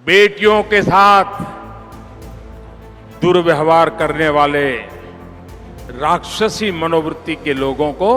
बेटियों के साथ दुर्व्यवहार करने वाले राक्षसी मनोवृत्ति के लोगों को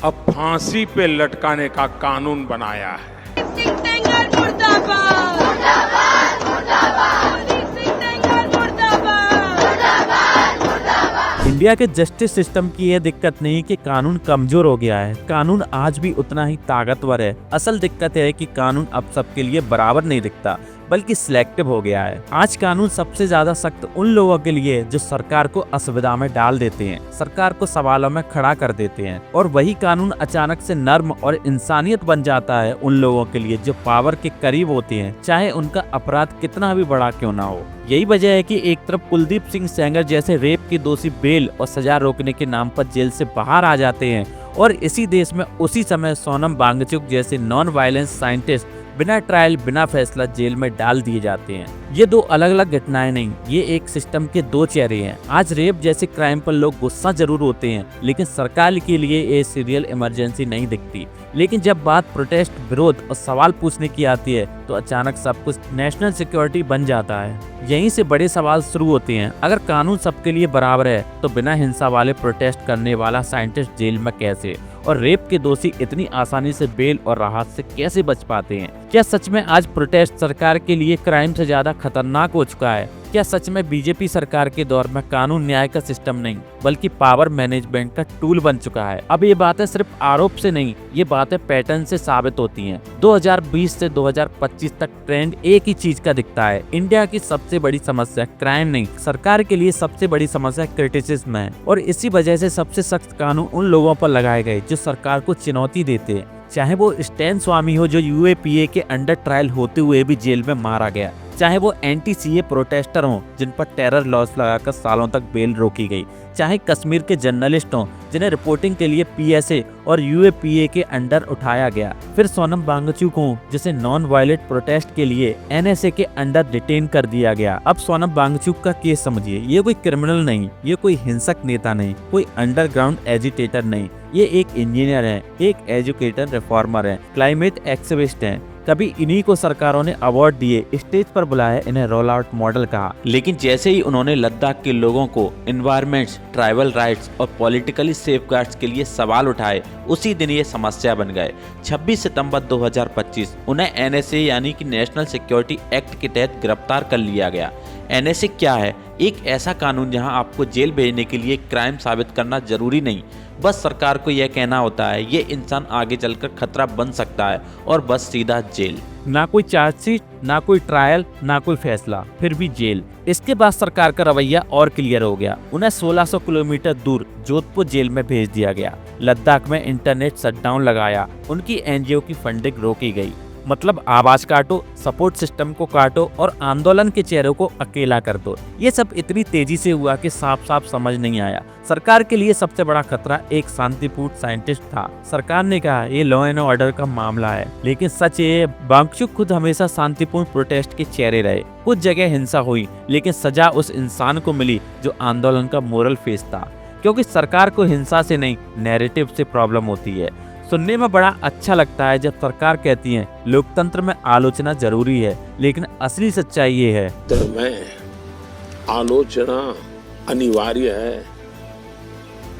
अब फांसी पे लटकाने का कानून बनाया है। सिंह सेंगर मुर्दाबाद मुर्दाबाद मुर्दाबाद सिंह सेंगर मुर्दाबाद मुर्दाबाद मुर्दाबाद। इंडिया के जस्टिस सिस्टम की यह दिक्कत नहीं कि कानून कमजोर हो गया है, कानून आज भी उतना ही ताकतवर है। असल दिक्कत है कि कानून अब सबके लिए बराबर नहीं दिखता, बल्कि सिलेक्टिव हो गया है। आज कानून सबसे ज्यादा सख्त उन लोगों के लिए जो सरकार को असुविधा में डाल देते हैं, सरकार को सवालों में खड़ा कर देते हैं, और वही कानून अचानक से नर्म और इंसानियत बन जाता है उन लोगों के लिए जो पावर के करीब होते हैं, चाहे उनका अपराध कितना भी बड़ा क्यों ना हो। यही वजह है कि एक तरफ कुलदीप सिंह सेंगर जैसे रेप के दोषी बेल और सजा रोकने के नाम पर जेल से बाहर आ जाते हैं, और इसी देश में उसी समय सोनम वांगचुक जैसे नॉन वायलेंस साइंटिस्ट बिना ट्रायल बिना फैसला जेल में डाल दिए जाते हैं। ये दो अलग अलग घटनाएं नहीं, ये एक सिस्टम के दो चेहरे हैं। आज रेप जैसे क्राइम पर लोग गुस्सा जरूर होते हैं, लेकिन सरकार के लिए ये सीरियल इमरजेंसी नहीं दिखती। लेकिन जब बात प्रोटेस्ट, विरोध और सवाल पूछने की आती है तो अचानक सब कुछ नेशनल सिक्योरिटी बन जाता है। यहीं से बड़े सवाल शुरू होते हैं। अगर कानून सबके लिए बराबर है तो बिना हिंसा वाले प्रोटेस्ट करने वाला साइंटिस्ट जेल में कैसे, और रेप के दोषी इतनी आसानी से बेल और राहत से कैसे बच पाते हैं? क्या सच में आज प्रोटेस्ट सरकार के लिए क्राइम से ज्यादा खतरनाक हो चुका है? क्या सच में बीजेपी सरकार के दौर में कानून न्याय का सिस्टम नहीं बल्कि पावर मैनेजमेंट का टूल बन चुका है? अब ये बातें सिर्फ आरोप से नहीं, ये बातें पैटर्न से साबित होती हैं। 2020 से 2025 तक ट्रेंड एक ही चीज का दिखता है। इंडिया की सबसे बड़ी समस्या क्राइम नहीं, सरकार के लिए सबसे बड़ी समस्या क्रिटिसिज्म है, और इसी वजह से सबसे सख्त कानून उन लोगों पर लगाए गए जो सरकार को चुनौती देते हैं। चाहे वो स्टैन स्वामी हो जो यूएपीए के अंडर ट्रायल होते हुए भी जेल में मारा गया, चाहे वो एंटी सीए प्रोटेस्टर हों जिन पर टेरर लॉस लगाकर सालों तक बेल रोकी गई, चाहे कश्मीर के जर्नलिस्ट हों जिन्हें रिपोर्टिंग के लिए पीएसए और यूएपीए के अंडर उठाया गया, फिर सोनम वांगचुक हों जिसे नॉन वायलेंट प्रोटेस्ट के लिए एनएसए के अंडर डिटेन कर दिया गया। अब सोनम वांगचुक का केस समझिए, ये कोई क्रिमिनल नहीं, ये कोई हिंसक नेता नहीं, कोई अंडरग्राउंड एजिटेटर नहीं, ये एक इंजीनियर है, एक एजुकेटर रिफॉर्मर है, क्लाइमेट एक्टिविस्ट है। कभी इन्हीं को सरकारों ने अवार्ड दिए, स्टेज पर बुलाया, इन्हें रोल आउट मॉडल कहा, लेकिन जैसे ही उन्होंने लद्दाख के लोगों को एनवायरमेंट्स, ट्राइबल राइट्स और पॉलिटिकली सेफगार्ड्स के लिए सवाल उठाए, उसी दिन ये समस्या बन गए। 26 सितंबर 2025 उन्हें एनएसए यानी कि नेशनल सिक्योरिटी एक्ट के तहत गिरफ्तार कर लिया गया। एनएसए क्या है? एक ऐसा कानून जहां आपको जेल भेजने के लिए क्राइम साबित करना जरूरी नहीं, बस सरकार को यह कहना होता है ये इंसान आगे चलकर खतरा बन सकता है, और बस सीधा जेल। ना कोई चार्जशीट, ना कोई ट्रायल, ना कोई फैसला, फिर भी जेल। इसके बाद सरकार का रवैया और क्लियर हो गया। उन्हें 1600 किलोमीटर दूर जोधपुर जेल में भेज दिया गया। लद्दाख में इंटरनेट शटडाउन लगाया, उनकी एनजीओ की फंडिंग रोकी गई। मतलब आवाज काटो, सपोर्ट सिस्टम को काटो और आंदोलन के चेहरों को अकेला कर दो। ये सब इतनी तेजी से हुआ कि साफ साफ समझ नहीं आया। सरकार के लिए सबसे बड़ा खतरा एक शांतिपूर्ण साइंटिस्ट था। सरकार ने कहा ये लॉ एंड ऑर्डर का मामला है, लेकिन सच ये वांगचुक खुद हमेशा शांतिपूर्ण प्रोटेस्ट के चेहरे रहे। कुछ जगह हिंसा हुई, लेकिन सजा उस इंसान को मिली जो आंदोलन का मोरल फेस था, क्योंकि सरकार को हिंसा से नहीं नैरेटिव से प्रॉब्लम होती है। सुनने में बड़ा अच्छा लगता है जब सरकार कहती है लोकतंत्र में आलोचना जरूरी है, लेकिन असली सच्चाई ये है में आलोचना अनिवार्य है,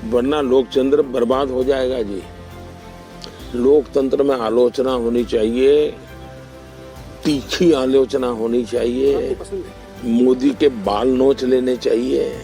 वरना लोकतंत्र बर्बाद हो जाएगा जी। लोकतंत्र में आलोचना होनी चाहिए, तीखी आलोचना होनी चाहिए, मोदी के बाल नोच लेने चाहिए,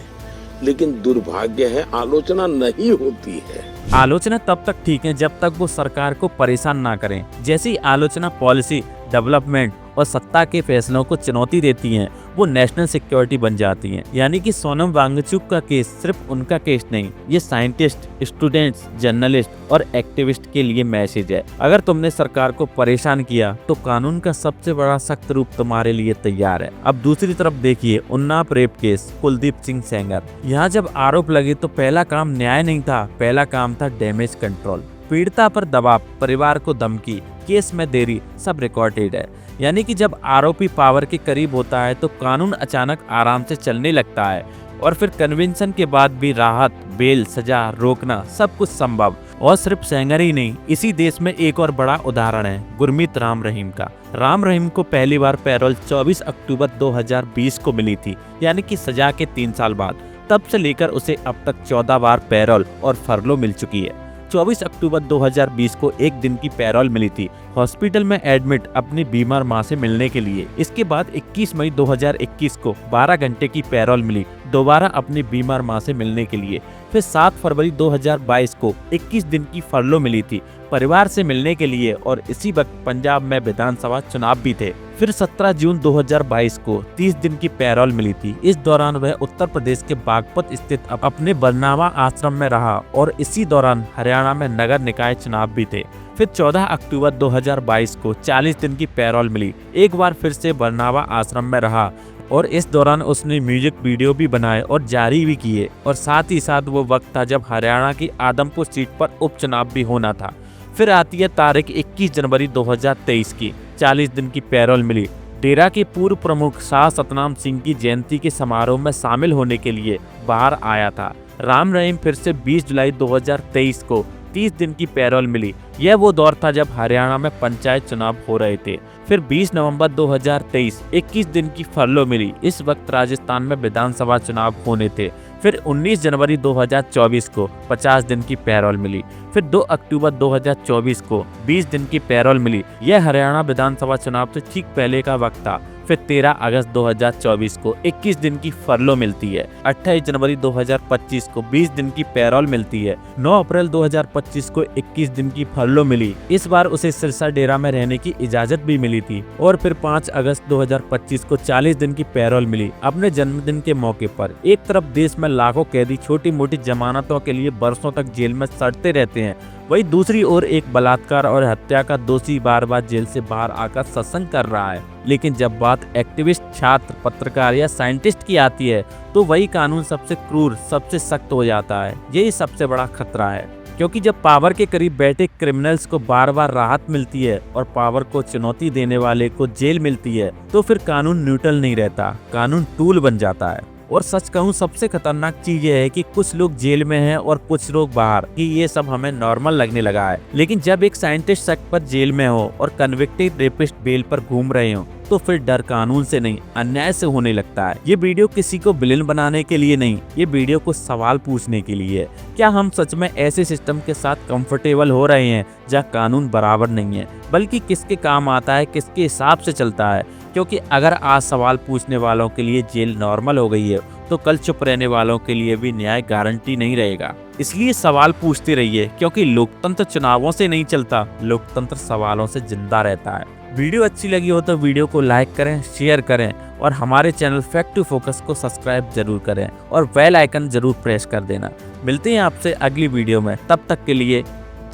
लेकिन दुर्भाग्य है आलोचना नहीं होती है। आलोचना तब तक ठीक है जब तक वो सरकार को परेशान ना करें। जैसे ही आलोचना पॉलिसी, डेवलपमेंट और सत्ता के फैसलों को चुनौती देती हैं, वो नेशनल सिक्योरिटी बन जाती हैं। यानी कि सोनम वांगचुक का केस सिर्फ उनका केस नहीं, ये साइंटिस्ट, स्टूडेंट्स, जर्नलिस्ट और एक्टिविस्ट के लिए मैसेज है। अगर तुमने सरकार को परेशान किया तो कानून का सबसे बड़ा सख्त रूप तुम्हारे लिए तैयार है। अब दूसरी तरफ देखिए उन्नाव रेप केस, कुलदीप सिंह सेंगर। यहाँ जब आरोप लगे तो पहला काम न्याय नहीं था, पहला काम था डैमेज कंट्रोल। पीड़िता पर दबाव, परिवार को धमकी, केस में देरी, सब रिकॉर्डेड है। यानी कि जब आरोपी पावर के करीब होता है तो कानून अचानक आराम से चलने लगता है, और फिर कन्विंसन के बाद भी राहत, बेल, सजा, रोकना सब कुछ संभव। और सिर्फ सेंगर ही नहीं, इसी देश में एक और बड़ा उदाहरण है गुरमीत राम रहीम का। राम रहीम को पहली बार पैरोल 24 अक्टूबर 2020 को मिली थी, यानी कि सजा के 3 साल बाद। तब से लेकर उसे अब तक 14 बार पैरोल और फरलो मिल चुकी है। 24 अक्टूबर 2020 को 1 दिन की पैरोल मिली थी, हॉस्पिटल में एडमिट अपनी बीमार मां से मिलने के लिए। इसके बाद 21 मई 2021 को 12 घंटे की पैरोल मिली, दोबारा अपनी बीमार मां से मिलने के लिए। फिर 7 फरवरी 2022 को 21 दिन की फरलो मिली थी परिवार से मिलने के लिए, और इसी वक्त पंजाब में विधानसभा चुनाव भी थे। फिर 17 जून 2022 को 30 दिन की पैरोल मिली थी। इस दौरान वह उत्तर प्रदेश के बागपत स्थित अपने बरनावा आश्रम में रहा, और इसी दौरान हरियाणा में नगर निकाय चुनाव भी थे। फिर 14 अक्टूबर 2022 को 40 दिन की पैरोल मिली, एक बार फिर से बरनावा आश्रम में रहा, और इस दौरान उसने म्यूजिक वीडियो भी बनाए और जारी भी किए। और साथ ही साथ वो वक्त था जब हरियाणा की आदमपुर सीट पर उपचुनाव भी होना था। फिर आती है तारीख 21 जनवरी 2023 की, 40 दिन की पैरोल मिली। डेरा के पूर्व प्रमुख शाह सतनाम सिंह की जयंती के समारोह में शामिल होने के लिए बाहर आया था। राम रहीम फिर से 20 जुलाई 2023 को 30 दिन की पैरोल मिली। यह वो दौर था जब हरियाणा में पंचायत चुनाव हो रहे थे। फिर 20 नवंबर 2023 21 दिन की फरलो मिली। इस वक्त राजस्थान में विधानसभा चुनाव होने थे। फिर 19 जनवरी 2024 को 50 दिन की पैरोल मिली। फिर 2 अक्टूबर 2024 को 20 दिन की पैरोल मिली। यह हरियाणा विधानसभा चुनाव से ठीक पहले का वक्त था। फिर 13 अगस्त 2024 को 21 दिन की फरलो मिलती है। 28 जनवरी 2025 को 20 दिन की पैरोल मिलती है। 9 अप्रैल 2025 को 21 दिन की फरलो मिली। इस बार उसे सिरसा डेरा में रहने की इजाजत भी मिली थी। और फिर 5 अगस्त 2025 को 40 दिन की पैरोल मिली अपने जन्मदिन के मौके पर। एक तरफ देश में लाखों कैदी छोटी मोटी जमानतों के लिए बरसों तक जेल में सड़ते रहते हैं, वहीं दूसरी ओर एक बलात्कार और हत्या का दोषी बार बार जेल से बाहर आकर सत्संग कर रहा है। लेकिन जब बात एक्टिविस्ट, छात्र, पत्रकार या साइंटिस्ट की आती है तो वही कानून सबसे क्रूर, सबसे सख्त हो जाता है। यही सबसे बड़ा खतरा है, क्योंकि जब पावर के करीब बैठे क्रिमिनल्स को बार बार राहत मिलती है और पावर को चुनौती देने वाले को जेल मिलती है, तो फिर कानून न्यूट्रल नहीं रहता, कानून टूल बन जाता है। और सच कहूँ सबसे खतरनाक चीज ये है कि कुछ लोग जेल में हैं और कुछ लोग बाहर, कि ये सब हमें नॉर्मल लगने लगा है। लेकिन जब एक साइंटिस्ट शक पर जेल में हो और कन्विक्टेड रेपिस्ट बेल पर घूम रहे हो, तो फिर डर कानून से नहीं, अन्याय से होने लगता है। ये वीडियो किसी को विलेन बनाने के लिए नहीं, ये वीडियो को सवाल पूछने के लिए है। क्या हम सच में ऐसे सिस्टम के साथ कंफर्टेबल हो रहे हैं जहाँ कानून बराबर नहीं है, बल्कि किसके काम आता है, किसके हिसाब से चलता है? क्योंकि अगर आज सवाल पूछने वालों के लिए जेल नॉर्मल हो गई है, तो कल चुप रहने वालों के लिए भी न्याय गारंटी नहीं रहेगा। इसलिए सवाल पूछते रहिए, क्योंकि लोकतंत्र चुनावों से नहीं चलता, लोकतंत्र सवालों से जिंदा रहता है। वीडियो अच्छी लगी हो तो वीडियो को लाइक करें, शेयर करें, और हमारे चैनल फैक्ट टू फोकस को सब्सक्राइब जरूर करें, और बेल आइकन जरूर प्रेस कर देना। मिलते हैं आपसे अगली वीडियो में, तब तक के लिए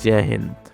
जय हिंद।